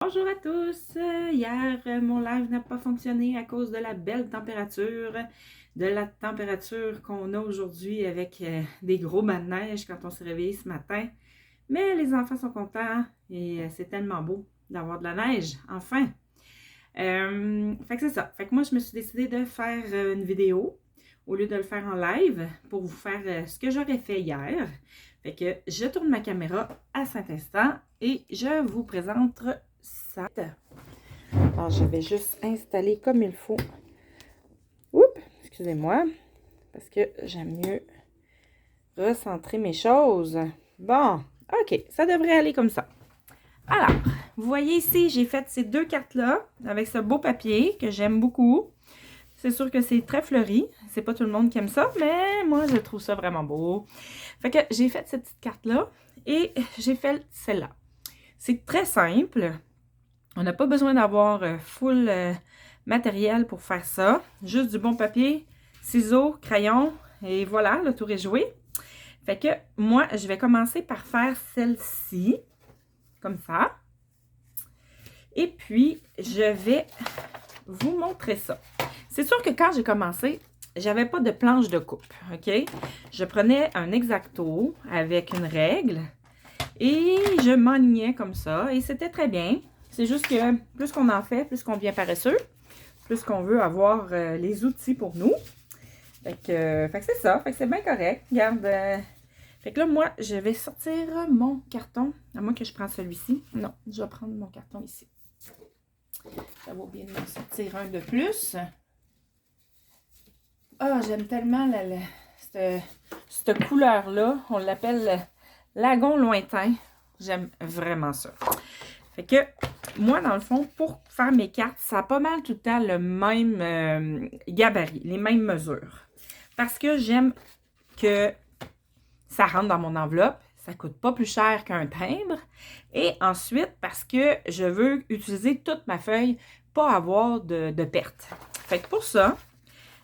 Bonjour à tous! Hier, mon live n'a pas fonctionné à cause de la belle température, de la température qu'on a aujourd'hui avec des gros bas de neige quand on s'est réveillé ce matin. Mais les enfants sont contents et c'est tellement beau d'avoir de la neige, enfin! Fait que c'est ça. Fait que moi, je me suis décidée de faire une vidéo au lieu de le faire en live pour vous faire ce que j'aurais fait hier. Fait que je tourne ma caméra à cet instant et je vous présente ça. Alors, je vais juste installer comme il faut. Oups, excusez-moi, parce que j'aime mieux recentrer mes choses. Bon, ok, ça devrait aller comme ça. Alors, vous voyez ici, j'ai fait ces deux cartes-là avec ce beau papier que j'aime beaucoup. C'est sûr que c'est très fleuri. C'est pas tout le monde qui aime ça, mais moi, je trouve ça vraiment beau. Fait que j'ai fait cette petite carte-là et j'ai fait celle-là. C'est très simple. On n'a pas besoin d'avoir full matériel pour faire ça. Juste du bon papier, ciseaux, crayon et voilà, le tour est joué. Fait que moi, je vais commencer par faire celle-ci, comme ça. Et puis, je vais vous montrer ça. C'est sûr que quand j'ai commencé, j'avais pas de planche de coupe, OK? Je prenais un X-Acto avec une règle et je m'enlignais comme ça et c'était très bien. C'est juste que plus qu'on en fait, plus qu'on devient paresseux, plus qu'on veut avoir les outils pour nous. Fait que c'est ça, fait que c'est bien correct. Regarde, fait que là, moi, je vais sortir mon carton, à moins que je prenne celui-ci. Non, je vais prendre mon carton ici. Ça va bien m'en sortir un de plus. Ah, j'aime tellement cette couleur-là. On l'appelle lagon lointain. J'aime vraiment ça. Fait que moi, dans le fond, pour faire mes cartes, ça a pas mal tout le temps le même gabarit, les mêmes mesures. Parce que j'aime que ça rentre dans mon enveloppe. Ça coûte pas plus cher qu'un timbre. Et ensuite, parce que je veux utiliser toute ma feuille, pas avoir de perte. Fait que pour ça,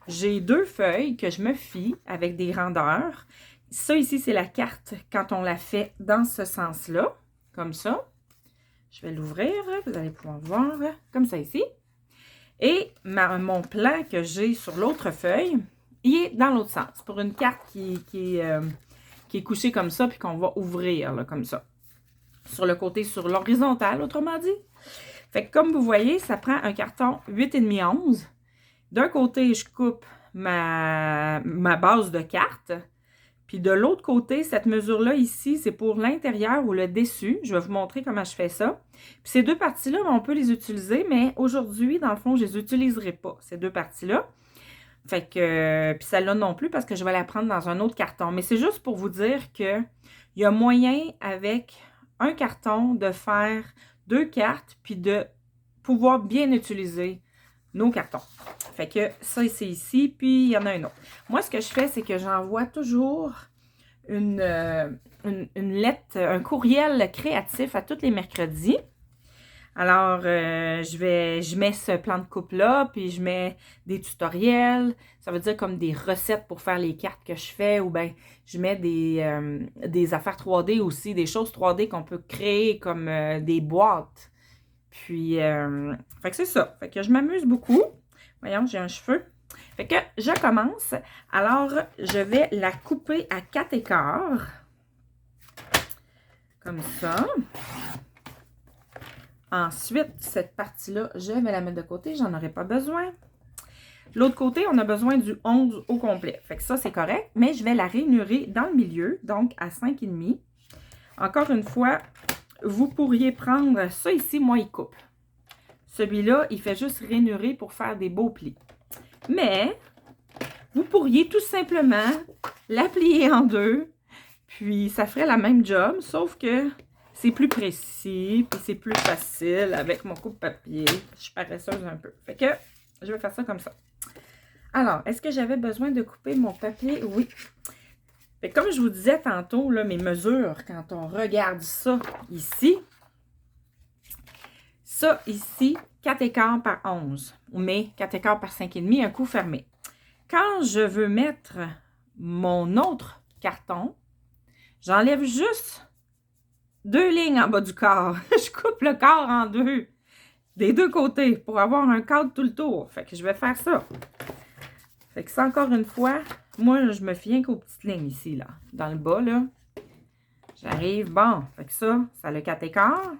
j'ai deux feuilles que je me fie avec des grandeurs. Ça ici, c'est la carte quand on la fait dans ce sens-là, comme ça. Je vais l'ouvrir, vous allez pouvoir voir, comme ça ici. Et mon plan que j'ai sur l'autre feuille, il est dans l'autre sens, pour une carte qui est couchée comme ça, puis qu'on va ouvrir, là, comme ça. Sur le côté, sur l'horizontale, autrement dit. Fait que comme vous voyez, ça prend un carton 8,5 11. D'un côté, je coupe ma base de carte. Puis de l'autre côté, cette mesure-là ici, c'est pour l'intérieur ou le dessus. Je vais vous montrer comment je fais ça. Puis ces deux parties-là, on peut les utiliser, mais aujourd'hui, dans le fond, je ne les utiliserai pas, ces deux parties-là. Fait que, puis celle-là non plus, parce que je vais la prendre dans un autre carton. Mais c'est juste pour vous dire qu'il y a moyen, avec un carton, de faire deux cartes, puis de pouvoir bien utiliser nos cartons. Fait que ça, c'est ici, puis il y en a un autre. Moi, ce que je fais, c'est que j'envoie toujours une lettre, un courriel créatif à tous les mercredis. Alors, je mets ce plan de coupe-là, puis je mets des tutoriels. Ça veut dire comme des recettes pour faire les cartes que je fais, ou bien je mets des affaires 3D aussi, des choses 3D qu'on peut créer comme des boîtes. Puis, fait que c'est ça. Fait que je m'amuse beaucoup. Voyons, j'ai un cheveu. Fait que je commence. Alors, je vais la couper à 4 écarts. Comme ça. Ensuite, cette partie-là, je vais la mettre de côté. J'en aurai pas besoin. L'autre côté, on a besoin du 11 au complet. Fait que ça, c'est correct. Mais je vais la rainurer dans le milieu, donc à 5,5. Encore une fois, vous pourriez prendre ça ici, moi, il coupe. Celui-là, il fait juste rainurer pour faire des beaux plis. Mais, vous pourriez tout simplement la plier en deux, puis ça ferait la même job, sauf que c'est plus précis, puis c'est plus facile avec mon coupe-papier. Je suis paresseuse un peu. Fait que, je vais faire ça comme ça. Alors, est-ce que j'avais besoin de couper mon papier? Oui. Fait que comme je vous disais tantôt, là, mes mesures, quand on regarde ça ici, ça ici, 4 écarts par 11, mais 4 écarts par 5,5, un coup fermé. Quand je veux mettre mon autre carton, j'enlève juste 2 lignes en bas du corps. Je coupe le corps en deux, des deux côtés, pour avoir un cadre tout le tour. Fait que je vais faire ça. Fait que ça, encore une fois, moi, je me fie rien qu'aux petites lignes ici, là. Dans le bas, là. J'arrive, bon. Fait que ça a le 4 écarts.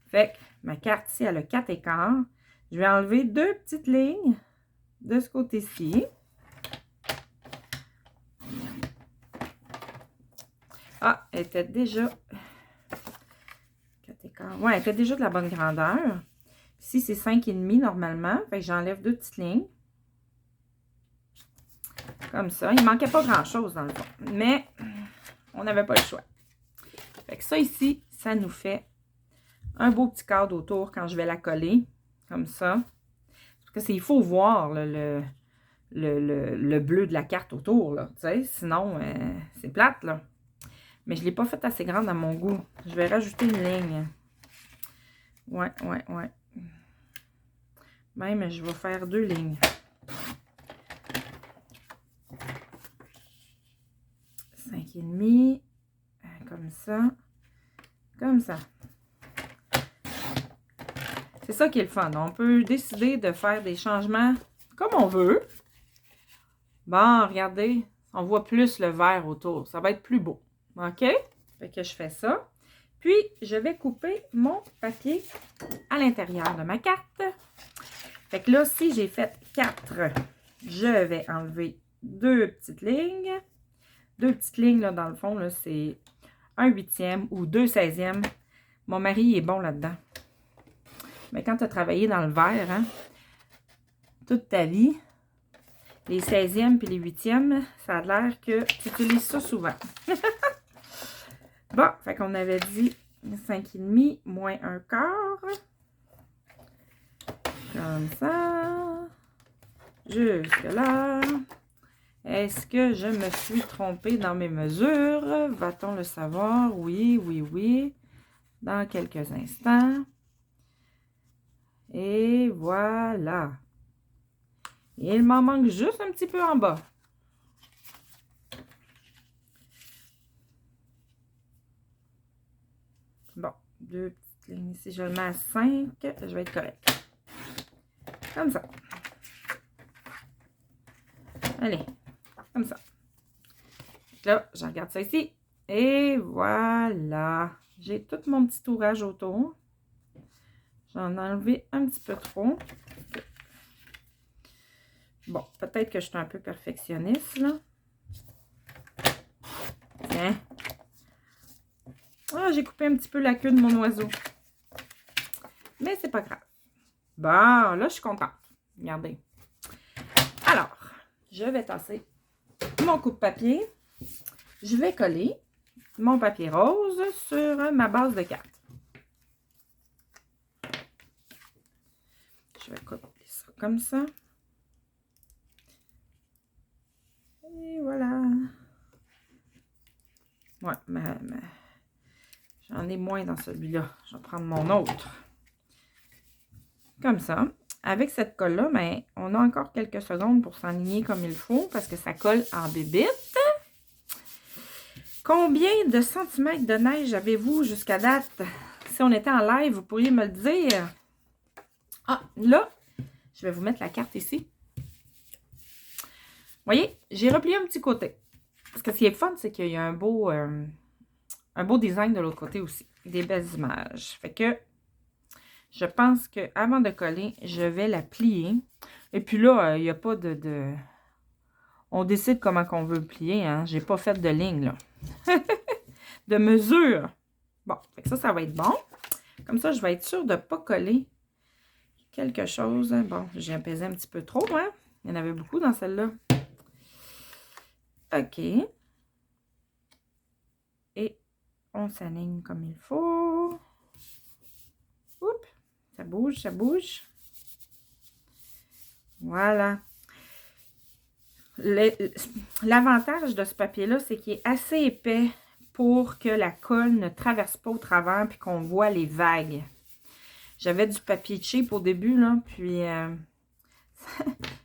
Fait que ma carte ici, elle a 4 écarts. Je vais enlever 2 petites lignes de ce côté-ci. Ah, elle était déjà... 4 écarts. Ouais, elle était déjà de la bonne grandeur. Ici, c'est 5,5 normalement. Fait que j'enlève 2 petites lignes. Comme ça. Il ne manquait pas grand-chose dans le fond. Mais on n'avait pas le choix. Fait que ça ici, ça nous fait un beau petit cadre autour quand je vais la coller. Comme ça. Parce que il faut voir là, le bleu de la carte autour. Là, sinon, c'est plate. Là. Mais je ne l'ai pas fait assez grande à mon goût. Je vais rajouter une ligne. Ouais. Même, je vais faire 2 lignes. 5,5. Comme ça. Comme ça. C'est ça qui est le fun. On peut décider de faire des changements comme on veut. Bon, regardez. On voit plus le vert autour. Ça va être plus beau. OK? Fait que je fais ça. Puis, je vais couper mon papier à l'intérieur de ma carte. Fait que là, si j'ai fait 4, je vais enlever 2 petites lignes. 2 petites lignes, là, dans le fond, là, c'est 1/8e ou 2/16e. Mon mari est bon là-dedans. Mais quand tu as travaillé dans le vert, hein, toute ta vie, les 16e puis les 8e, ça a l'air que tu utilises ça souvent. Bon, fait qu'on avait dit 5,5 moins 1/4. Comme ça. Jusque là. Est-ce que je me suis trompée dans mes mesures? Va-t-on le savoir? Oui. Dans quelques instants. Et voilà. Il m'en manque juste un petit peu en bas. Bon, 2 petites lignes ici. Je le mets à 5. Je vais être correct. Comme ça. Allez, comme ça. Là, je regarde ça ici. Et voilà. J'ai tout mon petit tourage autour. J'en ai enlevé un petit peu trop. Bon, peut-être que je suis un peu perfectionniste, là. Tiens. Ah, j'ai coupé un petit peu la queue de mon oiseau. Mais c'est pas grave. Bon, là, je suis contente. Regardez. Alors, je vais tasser mon coupe-papier. Je vais coller mon papier rose sur ma base de carte. Je vais coller ça comme ça. Et voilà. Ouais, j'en ai moins dans celui-là. Je vais prendre mon autre. Comme ça. Avec cette colle-là, ben, on a encore quelques secondes pour s'enligner comme il faut parce que ça colle en bébite. Combien de centimètres de neige avez-vous jusqu'à date? Si on était en live, vous pourriez me le dire. Ah, là, je vais vous mettre la carte ici. Vous voyez, j'ai replié un petit côté. Parce que ce qui est fun, c'est qu'il y a un beau design de l'autre côté aussi. Des belles images. Fait que je pense qu'avant de coller, je vais la plier. Et puis là, il n'y a pas de... On décide comment qu'on veut le plier. Hein? J'ai pas fait de ligne, là. De mesure. Bon, fait que ça va être bon. Comme ça, je vais être sûre de ne pas coller quelque chose. Bon, j'ai apaisé un petit peu trop, hein? Il y en avait beaucoup dans celle-là. OK. Et on s'aligne comme il faut. Oups, ça bouge, ça bouge. Voilà. L'avantage de ce papier-là, c'est qu'il est assez épais pour que la colle ne traverse pas au travers puis qu'on voit les vagues. J'avais du papier cheap au début, là, puis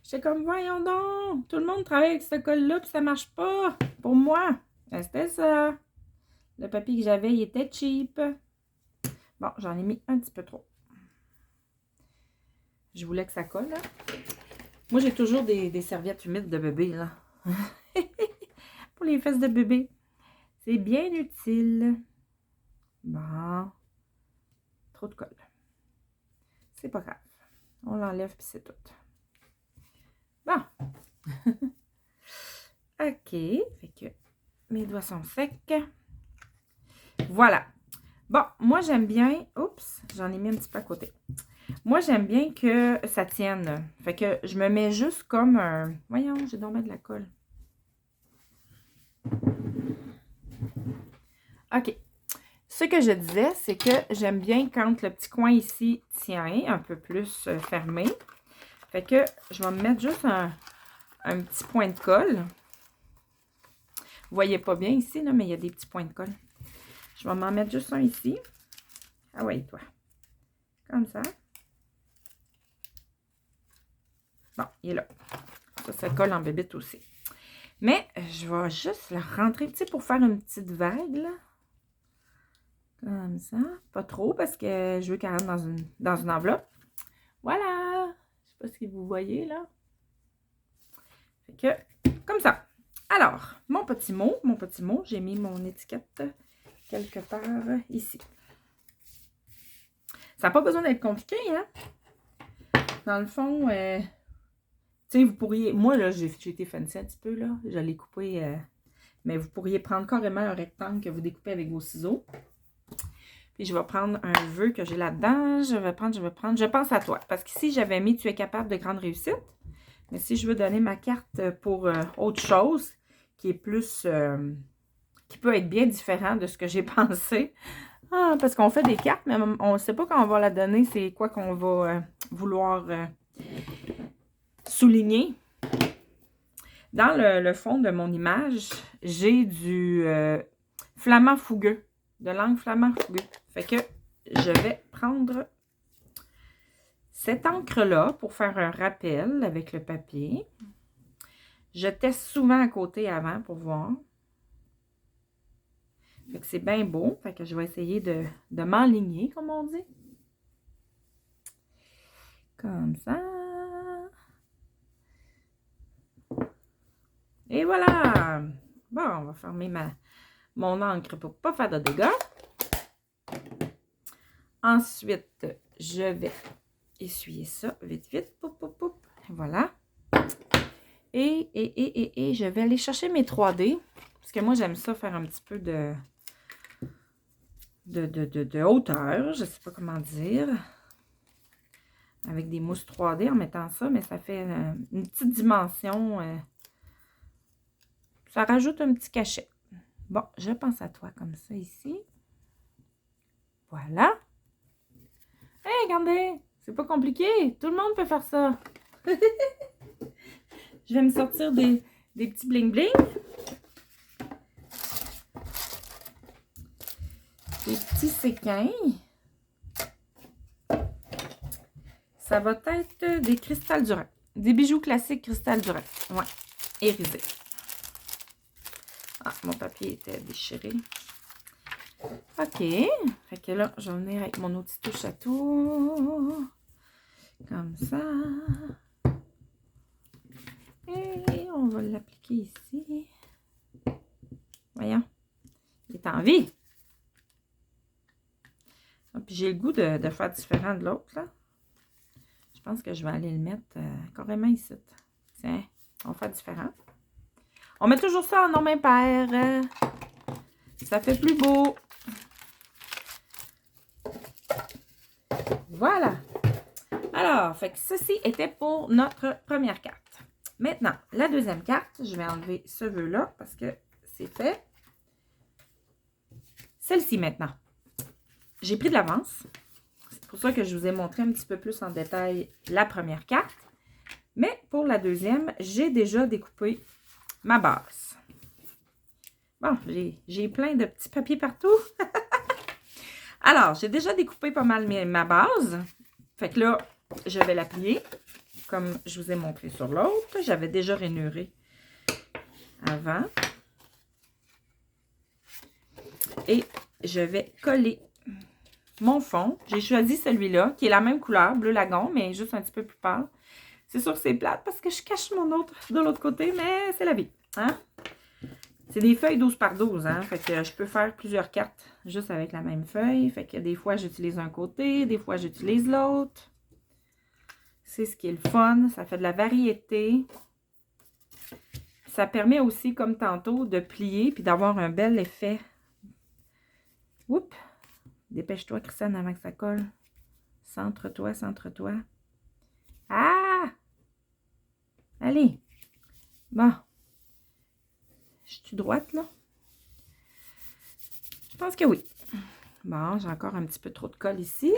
j'étais comme, voyons donc, tout le monde travaille avec cette colle-là puis ça marche pas pour moi. C'était ça. Le papier que j'avais, il était cheap. Bon, j'en ai mis un petit peu trop. Je voulais que ça colle, là. Moi, j'ai toujours des serviettes humides de bébé, là. Pour les fesses de bébé. C'est bien utile. Bon. Trop de colle. C'est pas grave. On l'enlève, puis c'est tout. Bon. OK. Fait que mes doigts sont secs. Voilà. Bon, moi, j'aime bien... Oups, j'en ai mis un petit peu à côté. Moi, j'aime bien que ça tienne. Fait que je me mets juste comme un... Voyons, j'ai dormi de la colle. OK. Ce que je disais, c'est que j'aime bien quand le petit coin ici tient un peu plus fermé. Fait que je vais me mettre juste un petit point de colle. Vous voyez pas bien ici, là, mais il y a des petits points de colle. Je vais m'en mettre juste un ici. Ah ouais, toi. Comme ça. Bon, il est là. Ça colle en bébite aussi. Mais je vais juste le rentrer, tu sais, pour faire une petite vague, là. Comme ça. Pas trop, parce que je veux qu'elle rentre dans une enveloppe. Voilà! Je sais pas si vous voyez, là. Fait que, comme ça. Alors, mon petit mot, j'ai mis mon étiquette quelque part ici. Ça n'a pas besoin d'être compliqué, hein? Dans le fond, tu sais, vous pourriez... Moi, là, j'ai été fancy un petit peu, là. Je l'ai coupé, mais vous pourriez prendre carrément un rectangle que vous découpez avec vos ciseaux. Puis, je vais prendre un vœu que j'ai là-dedans. Je vais prendre, je pense à toi. Parce qu'ici, j'avais mis « Tu es capable de grande réussite ». Mais si je veux donner ma carte pour autre chose, qui est plus... qui peut être bien différent de ce que j'ai pensé. Ah, parce qu'on fait des cartes, mais on ne sait pas quand on va la donner, c'est quoi qu'on va vouloir souligner. Dans le fond de mon image, j'ai du flamand fougueux, de langue flamand fougueux. Fait que je vais prendre cette encre-là pour faire un rappel avec le papier. Je teste souvent à côté avant pour voir. Fait que c'est bien beau. Fait que je vais essayer de m'enligner, comme on dit. Comme ça. Et voilà! Bon, on va fermer mon encre pour ne pas faire de dégâts. Ensuite, je vais essuyer ça vite, vite. Poup, poup, poup. Voilà. Et je vais aller chercher mes 3D. Parce que moi, j'aime ça faire un petit peu de hauteur. Je ne sais pas comment dire. Avec des mousses 3D en mettant ça. Mais ça fait une petite dimension. Ça rajoute un petit cachet. Bon, je pense à toi comme ça ici. Voilà. Hey, regardez! C'est pas compliqué. Tout le monde peut faire ça. Je vais me sortir des petits bling-bling. Des petits séquins. Ça va être des cristal Durand. Des bijoux classiques cristal Durand. Ouais, irisés. Ah, mon papier était déchiré. OK. Fait que là, je vais venir avec mon outil touche à tout. Comme ça. Et on va l'appliquer ici. Voyons. Il est en vie. Ah, puis j'ai le goût de faire différent de l'autre, là. Je pense que je vais aller le mettre carrément ici. Tiens, on va faire différent. On met toujours ça en nombre impair. Ça fait plus beau. Voilà. Alors, fait que ceci était pour notre première carte. Maintenant, la deuxième carte, je vais enlever ce vœu-là parce que c'est fait. Celle-ci maintenant. J'ai pris de l'avance. C'est pour ça que je vous ai montré un petit peu plus en détail la première carte. Mais pour la deuxième, j'ai déjà découpé ma base. Bon, j'ai plein de petits papiers partout. Alors, j'ai déjà découpé pas mal ma base. Fait que là, je vais la plier comme je vous ai montré sur l'autre. J'avais déjà rainuré avant. Et je vais coller mon fond. J'ai choisi celui-là, qui est la même couleur, bleu lagon, mais juste un petit peu plus pâle. C'est sûr que c'est plate parce que je cache mon autre de l'autre côté, mais c'est la vie. Hein? C'est des feuilles 12 par 12, hein? Fait que je peux faire plusieurs cartes juste avec la même feuille. Fait que des fois, j'utilise un côté, des fois, j'utilise l'autre. C'est ce qui est le fun. Ça fait de la variété. Ça permet aussi, comme tantôt, de plier puis d'avoir un bel effet. Oups! Dépêche-toi, Christiane, avant que ça colle. Centre-toi, centre-toi. Ah! Allez! Bon. Je suis droite, là? Je pense que oui. Bon, j'ai encore un petit peu trop de colle ici.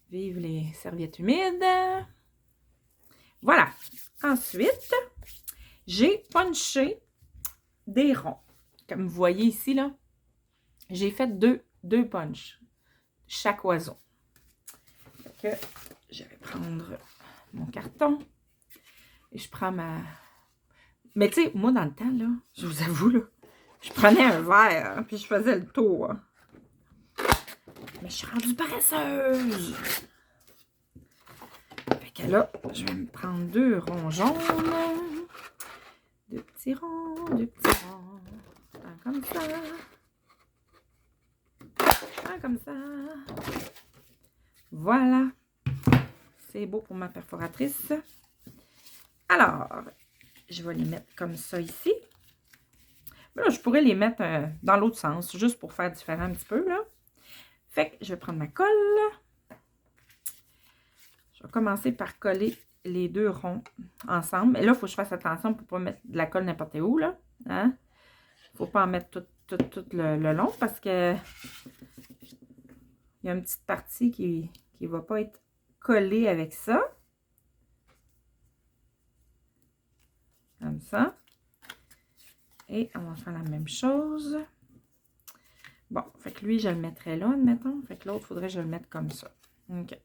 Vive les serviettes humides. Voilà. Ensuite, j'ai punché des ronds. Comme vous voyez ici, là, j'ai fait deux punches. Chaque oiseau. Fait que je vais prendre mon carton. Et je prends ma... Mais tu sais, moi, dans le temps, là, je vous avoue, là, je prenais un verre, puis je faisais le tour. Mais je suis rendue paresseuse. Fait que là, je vais me prendre 2 ronds jaunes. 2 petits ronds, 2 petits ronds. Un comme ça. Un comme ça. Voilà. C'est beau pour ma perforatrice. Alors, je vais les mettre comme ça ici. Mais là, je pourrais les mettre dans l'autre sens, juste pour faire différent un petit peu, là. Fait que je vais prendre ma colle. Je vais commencer par coller les 2 ronds ensemble. Mais là, il faut que je fasse attention pour ne pas mettre de la colle n'importe où, là. Hein? Il ne faut pas en mettre tout le long parce que il y a une petite partie qui ne va pas être collée avec ça. Comme ça. Et on va faire la même chose. Bon, fait que lui, je le mettrai là, admettons. Fait que l'autre, il faudrait que je le mette comme ça. OK.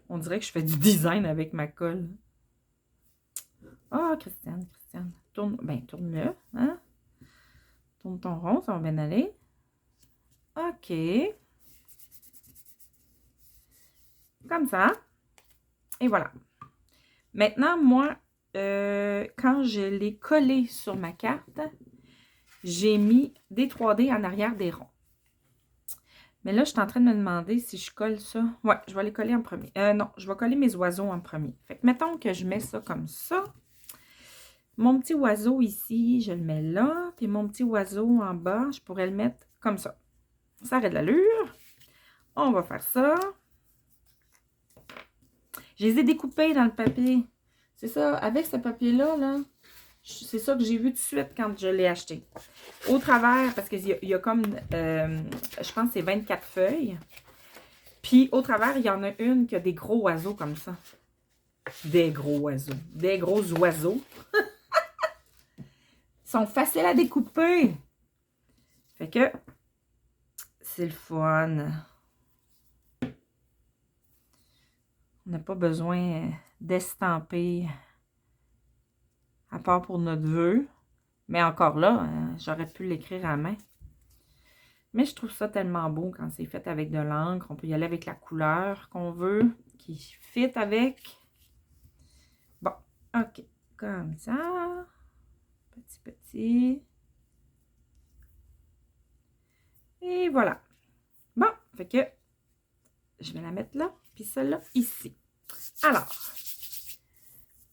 On dirait que je fais du design avec ma colle. Ah, Christiane. Tourne, ben, tourne-le, hein? Tourne ton rond, ça va bien aller. OK. Comme ça. Et voilà. Maintenant, moi, quand je l'ai collé sur ma carte, j'ai mis des 3D en arrière des ronds. Mais là, je suis en train de me demander si je colle ça. Ouais, je vais les coller en premier. Non, je vais coller mes oiseaux en premier. Fait que mettons que je mets ça comme ça. Mon petit oiseau ici, je le mets là. Puis mon petit oiseau en bas, je pourrais le mettre comme ça. Ça aurait de l'allure. On va faire ça. Je les ai découpés dans le papier. C'est ça, avec ce papier-là, là, c'est ça que j'ai vu tout de suite quand je l'ai acheté. Au travers, parce qu'il y a comme, je pense que c'est 24 feuilles. Puis au travers, il y en a une qui a des gros oiseaux comme ça. Des gros oiseaux. Des gros oiseaux. Ils sont faciles à découper. Fait que, c'est le fun. On n'a pas besoin d'estamper, à part pour notre vœu. Mais encore là, j'aurais pu l'écrire à main. Mais je trouve ça tellement beau quand c'est fait avec de l'encre. On peut y aller avec la couleur qu'on veut, qui fit avec. Bon, OK. Comme ça. Petit. Et voilà. Bon, fait que je vais la mettre là, puis celle-là ici. Alors,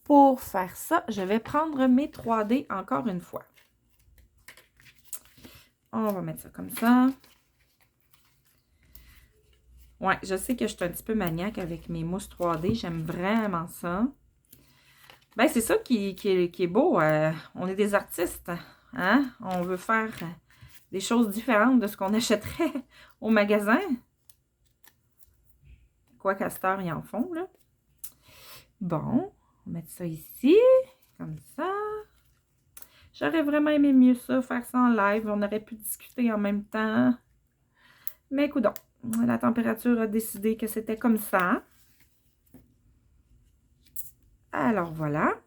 pour faire ça, je vais prendre mes 3D encore une fois. On va mettre ça comme ça. Ouais, je sais que je suis un petit peu maniaque avec mes mousses 3D. J'aime vraiment ça. Ben, c'est ça qui est beau. On est des artistes, hein? On veut faire des choses différentes de ce qu'on achèterait au magasin. Quoi qu'à cette heure, ils en font, là. Bon, on va mettre ça ici, comme ça. J'aurais vraiment aimé mieux ça, faire ça en live. On aurait pu discuter en même temps. Mais coudonc, la température a décidé que c'était comme ça. Alors, voilà.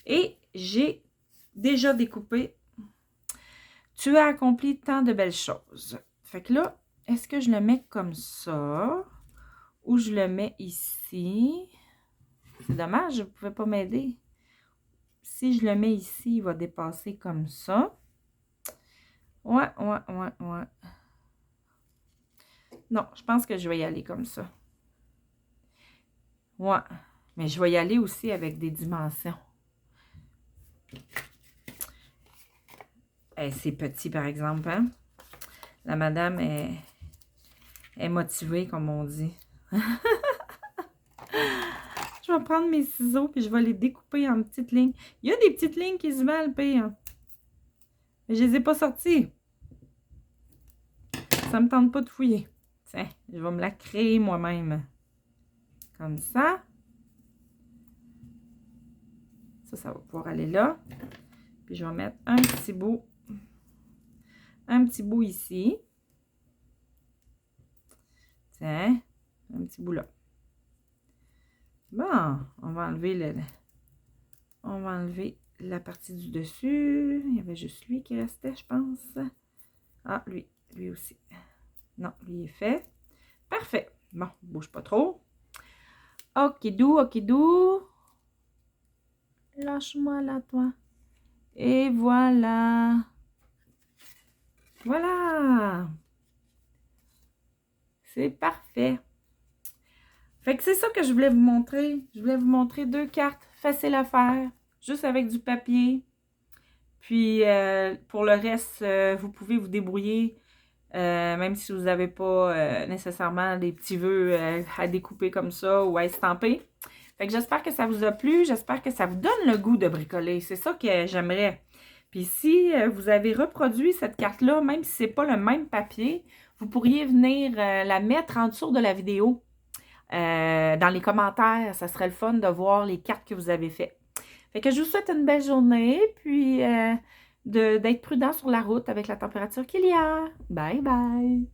Et j'ai déjà découpé Tu as accompli tant de belles choses. Fait que là, est-ce que je le mets comme ça ou je le mets ici? C'est dommage, je ne pouvais pas m'aider. Si je le mets ici, il va dépasser comme ça. Ouais. Non, je pense que je vais y aller comme ça. Ouais, mais je vais y aller aussi avec des dimensions. C'est petit, par exemple, hein? La madame est motivée, comme on dit. Je vais prendre mes ciseaux puis je vais les découper en petites lignes. Il y a des petites lignes qui se valent, pire. Mais je les ai pas sorties. Ça me tente pas de fouiller. Tiens, je vais me la créer moi-même. Comme ça. Ça va pouvoir aller là. Puis je vais mettre un petit bout ici. Tiens, un petit bout là. Bon, on va enlever la partie du dessus. Il y avait juste lui qui restait, je pense. Ah, lui aussi. Non, lui est fait. Parfait. Bon, bouge pas trop. Okidou. Lâche-moi là, toi. Et voilà. Voilà. C'est parfait. Fait que c'est ça que je voulais vous montrer. Je voulais vous montrer 2 cartes faciles à faire, juste avec du papier. Puis, pour le reste, vous pouvez vous débrouiller, même si vous n'avez pas nécessairement des petits vœux à découper comme ça ou à estamper. Fait que j'espère que ça vous a plu. J'espère que ça vous donne le goût de bricoler. C'est ça que j'aimerais. Puis si vous avez reproduit cette carte-là, même si ce n'est pas le même papier, vous pourriez venir la mettre en dessous de la vidéo. Dans les commentaires, ça serait le fun de voir les cartes que vous avez faites. Fait que je vous souhaite une belle journée, puis d'être prudent sur la route avec la température qu'il y a. Bye bye!